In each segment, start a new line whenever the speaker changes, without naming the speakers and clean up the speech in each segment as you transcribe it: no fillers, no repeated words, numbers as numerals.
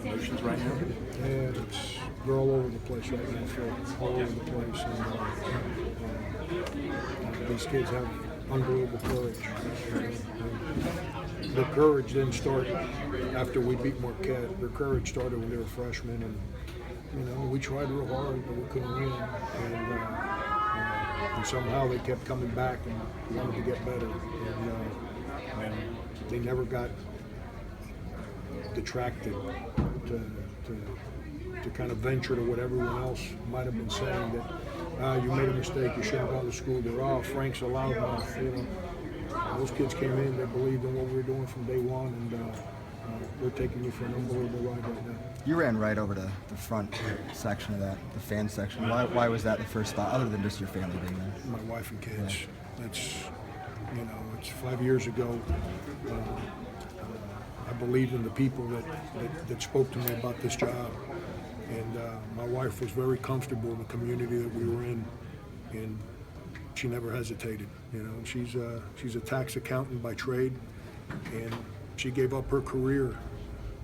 emotions right now?
And they're all over the place right now, Phil. All over the place. And these kids have unbelievable courage. And the courage didn't start after we beat Marquette. Their courage started when they were freshmen. And we tried real hard, but we couldn't win. And somehow they kept coming back and wanted to get better. And they never got detracted to kind of venture to what everyone else might have been saying, that you made a mistake, you shouldn't have gone to school. They're Frank's a loudmouth. Those kids came in, they believed in what we were doing from day one, and they're taking me for an unbelievable ride right now.
You ran right over to the front section of that, the fan section. Why was that the first thought, other than just your family being there?
My wife and kids. Yeah. It's 5 years ago. I believed in the people that spoke to me about this job. And my wife was very comfortable in the community that we were in, and she never hesitated. She's a tax accountant by trade, and she gave up her career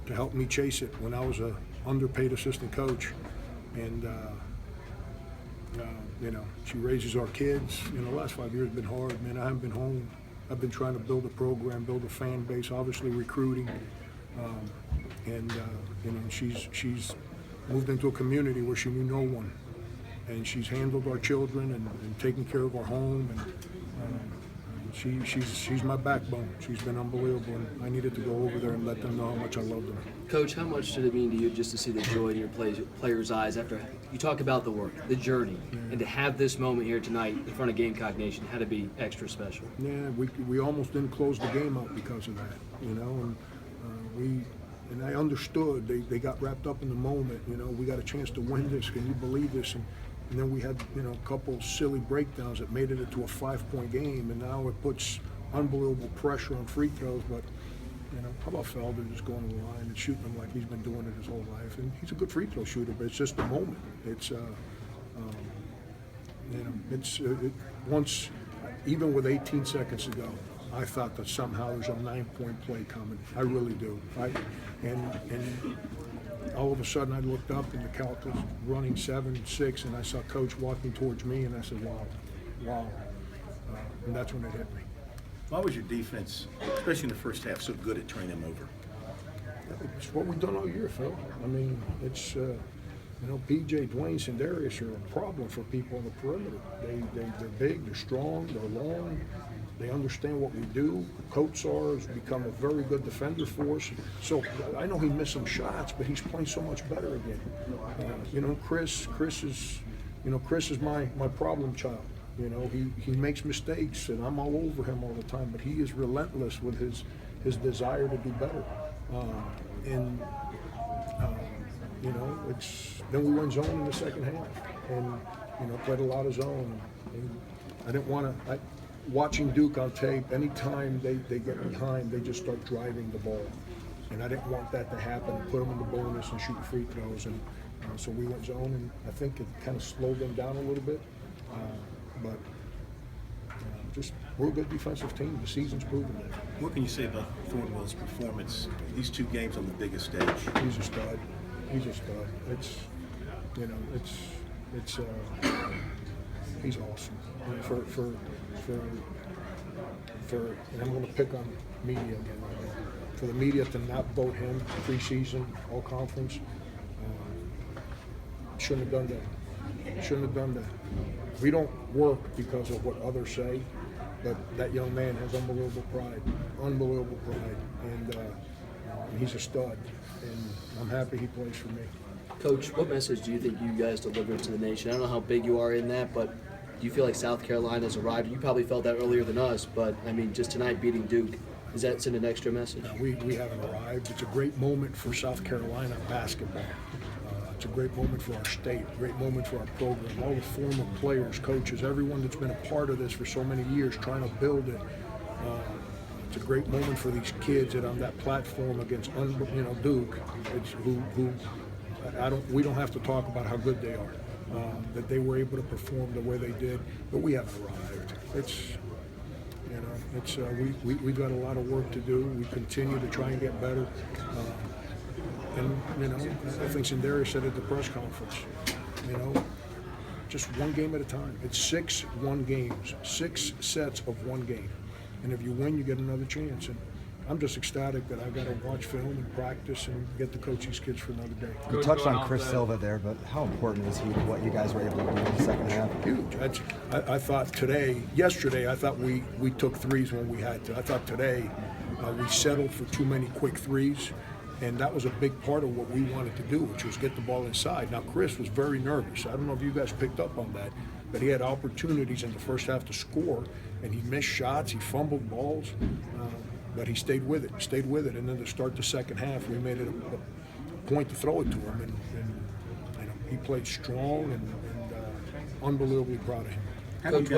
to help me chase it when I was a underpaid assistant coach. And she raises our kids. The last 5 years have been hard, man. I haven't been home. I've been trying to build a program, build a fan base, obviously recruiting, she's moved into a community where she knew no one, and she's handled our children and taken care of our home, and she's my backbone. She's been unbelievable, and I needed to go over there and let them know how much I love them.
Coach, how much did it mean to you just to see the joy in your players' eyes after you talk about the work, the journey, and to have this moment here tonight in front of Gamecock Nation had to be extra special?
Yeah, we almost didn't close the game out because of that, and I understood. They got wrapped up in the moment. We got a chance to win this. Can you believe this? And then we had a couple silly breakdowns that made it into a 5-point game, and now it puts unbelievable pressure on free throws. But how about Felder just going to the line and shooting them like he's been doing it his whole life? And he's a good free throw shooter, but it's just the moment. It's once, even with 18 seconds to go, I thought that somehow there's a 9-point play coming. I really do. And all of a sudden I looked up and the Calc was running 7-6, and I saw Coach walking towards me, and I said, wow. And that's when it hit me.
Why was your defense, especially in the first half, so good at turning them over?
It's what we've done all year, Phil. It's PJ, Dwayne, Sindarius are a problem for people on the perimeter. They're big, they're strong, they're long. They understand what we do. Kotsar has become a very good defender for us. So I know he missed some shots, but he's playing so much better again. Chris is my problem child. He makes mistakes, and I'm all over him all the time, but he is relentless with his desire to do better. Then we went zone in the second half, and played a lot of zone. And I didn't want to. Watching Duke on tape, anytime they get behind, they just start driving the ball, and I didn't want that to happen. Put them in the bonus and shoot free throws, and so we went zone, and I think it kind of slowed them down a little bit. But we're a good defensive team. The season's proven that.
What can you say about Thornwell's performance? These 2 games on the biggest stage.
He's a stud. He's awesome. And I'm going to pick on media again. For the media to not vote him preseason, all conference, shouldn't have done that. We don't work because of what others say, but that young man has unbelievable pride, and he's a stud, and I'm happy he plays for me.
Coach, what message do you think you guys delivered to the nation? I don't know how big you are in that, but do you feel like South Carolina's arrived? You probably felt that earlier than us, but just tonight beating Duke, does that send an extra message?
No, we haven't arrived. It's a great moment for South Carolina basketball. It's a great moment for our state, great moment for our program, all the former players, coaches, everyone that's been a part of this for so many years trying to build it. It's a great moment for these kids that on that platform against Duke, we don't have to talk about how good they are, that they were able to perform the way they did, but we haven't arrived. We got a lot of work to do. We continue to try and get better. And, you know, I think Sindarius said at the press conference, you know, just one game at a time. It's 6-1 games, 6 sets of one game. And if you win, you get another chance. And I'm just ecstatic that I got to watch film and practice and get to coach these kids for another day.
You touched on Chris Silva there, but how important was he to what you guys were able to do in the second half?
Huge. I thought yesterday, I thought we took threes when we had to. I thought today we settled for too many quick threes. And that was a big part of what we wanted to do, which was get the ball inside. Now, Chris was very nervous. I don't know if you guys picked up on that, but he had opportunities in the first half to score, and he missed shots, he fumbled balls, but he stayed with it. And then to start the second half, we made it a point to throw it to him, and you know, he played strong, and unbelievably proud of him.
Coach,